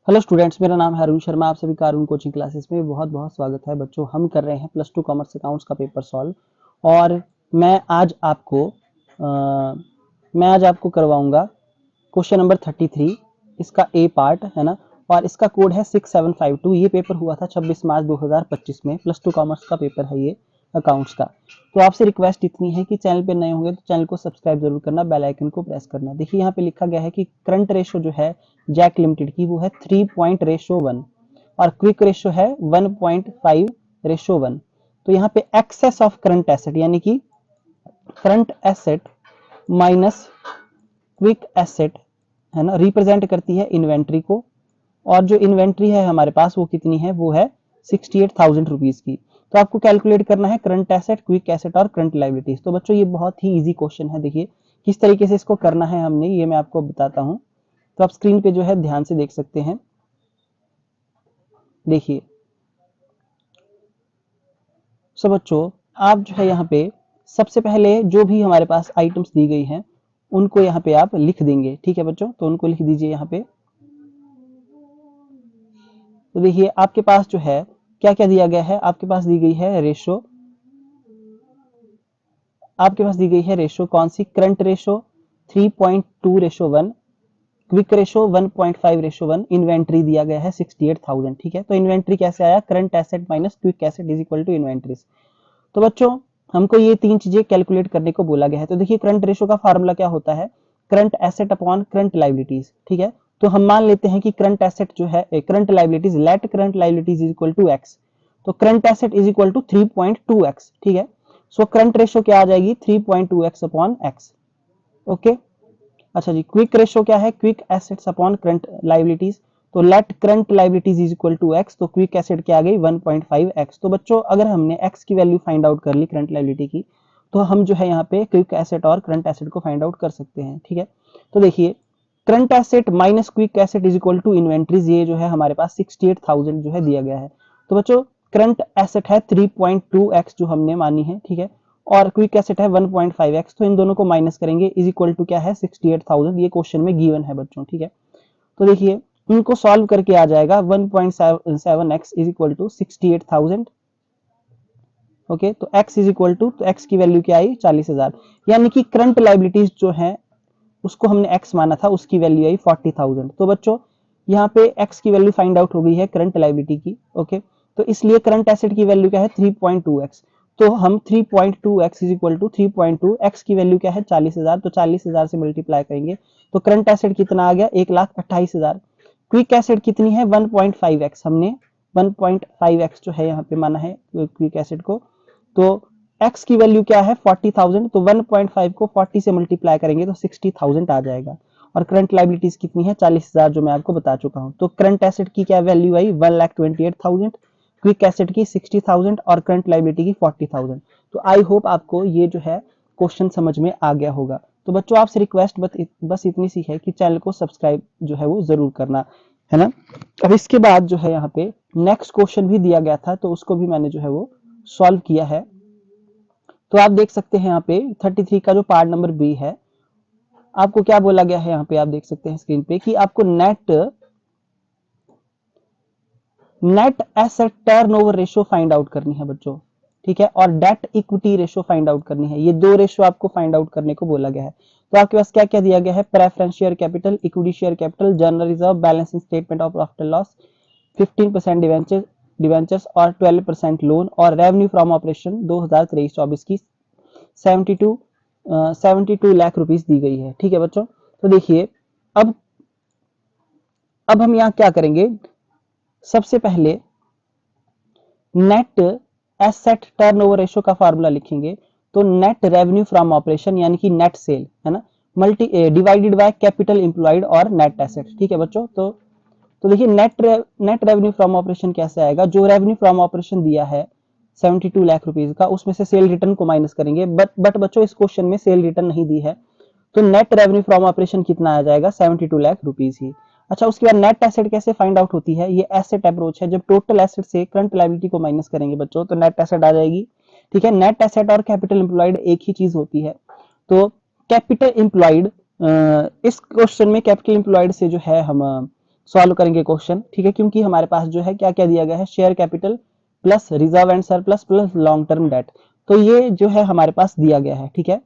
Hello students, मेरा नाम है अरुण शर्मा। आप सभी का अरुण कोचिंग क्लासेस में बहुत बहुत स्वागत है। बच्चों, हम कर रहे हैं प्लस टू कॉमर्स अकाउंट्स का पेपर सॉल्व और मैं आज आपको करवाऊंगा क्वेश्चन नंबर 33। इसका ए पार्ट है ना, और इसका कोड है 6752। ये पेपर हुआ था 26 मार्च 2025 में। प्लस टू कॉमर्स का पेपर है ये, अकाउंट्स का। तो आपसे रिक्वेस्ट इतनी है कि चैनल पे नए होंगे तो चैनल को सब्सक्राइब जरूर करना, बेल आइकन को प्रेस करना। देखिए यहाँ पे लिखा गया है कि करंट रेशो जो है जैक लिमिटेड की, वो है 3.1 और क्विक रेशो है 1.5:1। तो यहाँ पे एक्सेस ऑफ करंट एसेट यानी कि current asset minus quick asset है ना, रिप्रेजेंट करती है इन्वेंट्री को। और जो इन्वेंट्री है हमारे पास वो कितनी है, वो है 68,000 रुपीज की। तो आपको कैलकुलेट करना है करंट एसेट, क्विक एसेट और करंट लायबिलिटीज। तो बच्चों ये बहुत ही इजी क्वेश्चन है। देखिए किस तरीके से इसको करना है हमने, ये मैं आपको बताता हूं। तो आप स्क्रीन पे जो है ध्यान से देख सकते हैं। देखिए बच्चों, आप जो है यहाँ पे सबसे पहले जो भी हमारे पास आइटम्स दी गई हैं उनको यहाँ पे आप लिख देंगे। ठीक है बच्चों, तो उनको लिख दीजिए यहाँ पे। तो देखिए आपके पास जो है क्या क्या दिया गया है। आपके पास दी गई है रेशो, आपके पास दी गई है रेशो कौन सी, current ratio 3.2:1, quick ratio 1.5:1, inventory दिया गया है 68,000। ठीक है, तो इन्वेंट्री कैसे आया, current asset minus quick asset is equal to inventories. तो बच्चों हमको ये तीन चीजें कैलकुलेट करने को बोला गया है। तो देखिए करंट रेशो का फार्मूला क्या होता है, current asset upon current liabilities. ठीक है, तो हम मान लेते हैं कि करंट एसेट जो है current liabilities, let current liabilities is equal to x. तो current asset is equal to 3.2x। ठीक है, सो करंट रेशो क्या आ जाएगी, 3.2x अपॉन एक्स। ओके, अच्छा जी, क्विक रेशो क्या है, quick assets upon current liabilities. तो let current liabilities is equal to x, तो क्विक एसेट क्या आ गई 1.5x। तो बच्चों अगर हमने x की वैल्यू फाइंड आउट कर ली करंट लायबिलिटी की, तो हम जो है यहाँ पे क्विक एसेट और करंट एसेट को फाइंड आउट कर सकते हैं। ठीक है, तो देखिए current asset minus quick asset is equal to inventories, ये जो है हमारे पास 68,000 जो है दिया गया है। तो बच्चों करंट एसेट है 3.2x जो हमने मानी है। ठीक है, और क्विक एसेट है 1.5x, तो इन दोनों को माइनस करेंगे, इज इक्वल टू क्या है 68,000। ये क्वेश्चन में गिवन है बच्चों। ठीक है, तो देखिए इनको सॉल्व करके आ जाएगा 1.7x is equal to 68,000। Okay, तो x इज इक्वल टू, तो x की वैल्यू क्या आई 40,000, यानी कि करंट लायबिलिटीज जो है उसको हमने x माना था, उसकी वैल्यू आई 40,000। तो बच्चों यहाँ पे x की वैल्यू फाइंड आउट हो गई है करंट लायबिलिटी की। ओके, तो इसलिए करंट एसेट की वैल्यू क्या है 3.2x। तो हम 3.2x is equal to 3.2, x की वैल्यू क्या है 40,000, तो 40,000 से मल्टीप्लाई करेंगे तो करंट एसेट कितना आ गया 1,28,000। क्विक एसेट कितनी है 1.5x, हमने 1.5x जो है यहाँ पे माना है क्विक एसेट को। तो x की वैल्यू क्या है 40,000, तो 1.5 को 40 से मल्टीप्लाई करेंगे तो 60,000 आ जाएगा। और करंट लायबिलिटीज कितनी है 40,000, जो मैं आपको बता चुका हूँ। तो करंट एसेट की क्या वैल्यू आई 1,28,000, क्विक एसेट की 60,000 और करंट लायबिलिटी की 40,000। तो आई होप आपको ये जो है क्वेश्चन समझ में आ गया होगा। तो बच्चों आपसे रिक्वेस्ट बस इतनी सी है कि चैनल को सब्सक्राइब जो है वो जरूर करना, है ना। अब इसके बाद जो है यहाँ पे नेक्स्ट क्वेश्चन भी दिया गया था, तो उसको भी मैंने जो है वो सॉल्व किया है। तो आप देख सकते हैं यहाँ पे 33 का जो पार्ट नंबर बी है, आपको क्या बोला गया है यहाँ पे आप देख सकते हैं स्क्रीन पे कि आपको net asset turnover ratio find out करनी है बच्चों। ठीक है, और date equity ratio find out करनी है। ये दो रेशियो आपको फाइंड आउट करने को बोला गया है। तो आपके पास क्या क्या दिया गया है, preference share capital, equity share capital, general reserve, balancing statement of profit and loss, 15% debentures और 12% लोन, और रेवेन्यू फ्रॉम ऑपरेशन 2023-24 की 72 लाख रुपीस दी गई है। ठीक है बच्चों, तो देखिए अब हम यहाँ क्या करेंगे, सबसे पहले नेट एसेट टर्नओवर रेशियो का फार्मूला लिखेंगे। तो नेट रेवेन्यू फ्रॉम ऑपरेशन यानी कि नेट सेल है ना, multi divided by capital employed और नेट एसेट। ठीक है बच्चों, तो देखिए नेट रेवेन्यू फ्रॉम ऑपरेशन कैसे आएगा, जो रेवेन्यू फ्रॉम ऑपरेशन दिया है 72 लाख रुपीज का, उसमें से सेल रिटर्न को माइनस करेंगे। बट बच्चों इस क्वेश्चन में सेल रिटर्न नहीं दी है, तो नेट रेवेन्यू फ्रॉम ऑपरेशन कितना आ जाएगा 72 लाख रुपीज ही। अच्छा, उसके बाद नेट एसेट कैसे फाइंड आउट होती है, ये एसेट अप्रोच है। जब टोटल एसेट से करंट लायबिलिटी को माइनस करेंगे बच्चों तो नेट एसेट आ जाएगी। ठीक है, नेट एसेट और कैपिटल एम्प्लॉयड एक ही चीज होती है। तो कैपिटल एम्प्लॉयड, इस क्वेश्चन में कैपिटल एम्प्लॉयड से जो है हम सॉल्व करेंगे क्वेश्चन, ठीक है, क्योंकि हमारे पास जो है क्या क्या दिया गया है, share capital plus reserve and surplus plus long term debt, तो ये जो है हमारे पास दिया गया है, ठीक है।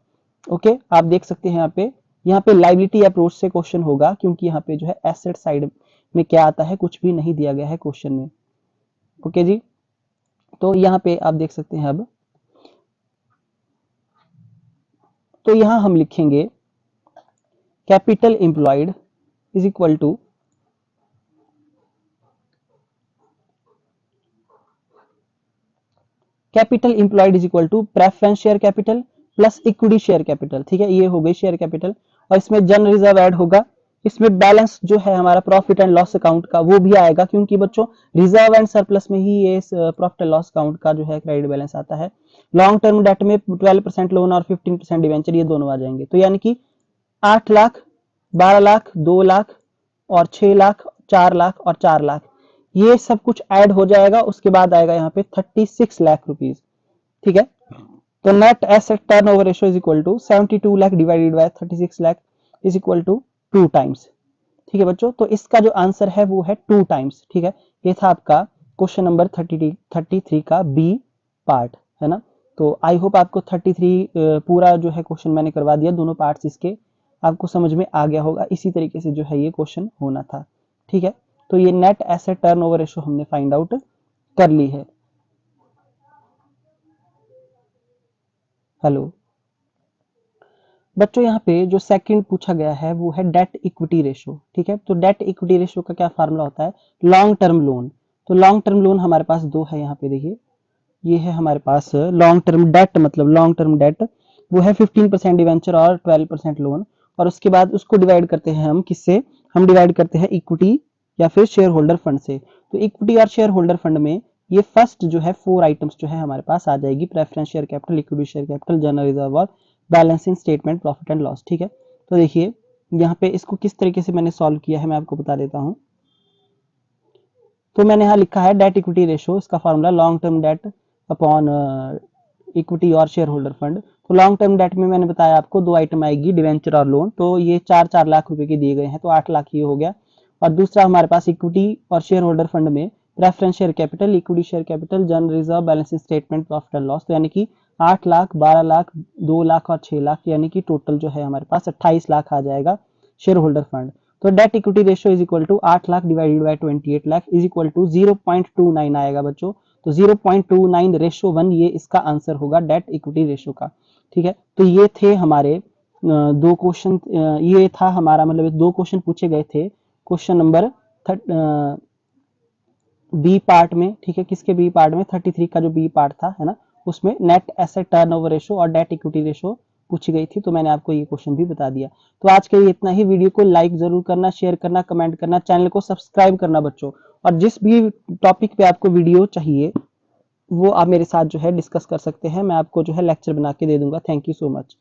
ओके, आप देख सकते हैं यहाँ पे लाइबिलिटी अप्रोच से क्वेश्चन होगा, क्योंकि यहाँ पे जो है एसेट साइड में क्या आता है कुछ भी नहीं दिया गया है क्वेश्चन में। ओके जी, तो यहाँ पे आप देख सकते हैं अब, तो यहाँ हम लिखेंगे capital employed is equal to capital employed is equal to preference share capital plus equity share capital, ठीक है, ये हो गई शेयर कैपिटल, और इसमें जनरल रिजर्व ऐड होगा, इसमें बैलेंस जो है हमारा प्रॉफिट एंड लॉस अकाउंट का वो भी आएगा, क्योंकि बच्चों रिजर्व एंड सरप्लस में ही ये प्रॉफिट एंड लॉस अकाउंट का जो है क्रेडिट बैलेंस आता है। लॉन्ग टर्म डेट में 12% लोन और 15% डिवेंचर, ये दोनों आ जाएंगे, तो यानी कि 8 लाख, 12 लाख, 2 लाख और 6 लाख, 4 लाख और 4 लाख, ये सब कुछ ऐड हो जाएगा, उसके बाद आएगा यहाँ पे 36 लाख रुपीज, ठीक है। तो net asset turnover ratio is equal to 72 lakh divided by 36 lakh is equal to 2 times, ठीक है बच्चों। तो इसका जो आंसर है वो है 2 टाइम्स, ठीक है। ये था आपका क्वेश्चन नंबर 33 का बी पार्ट, है ना। तो आई होप आपको 33 पूरा जो है क्वेश्चन मैंने करवा दिया, दोनों पार्ट्स इसके आपको समझ में आ गया होगा, इसी तरीके से जो है ये क्वेश्चन होना था, ठीक है। तो ये नेट एसेट टर्नओवर रेशियो हमने फाइंड आउट कर ली है। हेलो बच्चों, यहाँ पे जो सेकंड पूछा गया है वो है डेट इक्विटी रेशियो, ठीक है। तो डेट इक्विटी रेशियो का क्या फार्मूला होता है, लॉन्ग टर्म लोन, तो लॉन्ग टर्म लोन हमारे पास दो है, यहाँ पे देखिए, ये है हमारे पास लॉन्ग टर्म डेट, मतलब लॉन्ग टर्म डेट वो है 15% डिवेंचर और 12% लोन, और उसके बाद उसको डिवाइड करते हैं हम किससे, हम डिवाइड करते हैं इक्विटी या फिर शेयर होल्डर फंड से। तो इक्विटी और शेयर होल्डर फंड में ये फर्स्ट जो है 4 आइटम्स जो है हमारे पास आ जाएगी, preference share capital, equity share capital, general reserve और balancing statement profit and loss, ठीक है। तो देखिए यहाँ पे इसको किस तरीके से मैंने सॉल्व किया है मैं आपको बता देता हूँ। तो मैंने यहाँ लिखा है डेट इक्विटी रेशियो, इसका formula long term debt upon equity और शेयर होल्डर फंड। तो लॉन्ग टर्म डेट में मैंने बताया आपको दो आइटम आएगी, डिवेंचर और लोन, तो ये 4-4 लाख रुपए के दिए गए हैं, तो 8 लाख ये हो गया। और दूसरा हमारे पास इक्विटी और शेयर होल्डर फंड में preference share capital, equity share capital, general reserve, balancing statement profit and loss, तो यानी कि 8 लाख, 12 लाख, 2 लाख और 6 लाख, यानी कि टोटल जो है हमारे पास 28 लाख आ जाएगा शेयर होल्डर फंड। तो debt equity ratio is equal to 8 lakh divided by 28 lakh is equal to 0.29 आएगा बच्चों। तो 0.29 रेशियो 1 ये इसका आंसर होगा डेट इक्विटी रेशियो का, ठीक है। तो ये थे हमारे दो क्वेश्चन, ये था हमारा मतलब दो क्वेश्चन पूछे गए थे क्वेश्चन नंबर बी पार्ट में, ठीक है। किसके बी पार्ट में, 33 का जो बी पार्ट था, है ना, उसमें नेट एसेट टर्नओवर रेशियो और डेट इक्विटी रेशियो पूछी गई थी, तो मैंने आपको ये क्वेश्चन भी बता दिया। तो आज के लिए इतना ही, वीडियो को लाइक जरूर करना, शेयर करना, कमेंट करना, चैनल को सब्सक्राइब करना बच्चों, और जिस भी टॉपिक पे आपको वीडियो चाहिए वो आप मेरे साथ जो है डिस्कस कर सकते हैं, मैं आपको जो है लेक्चर बना के दे दूंगा। Thank you so much.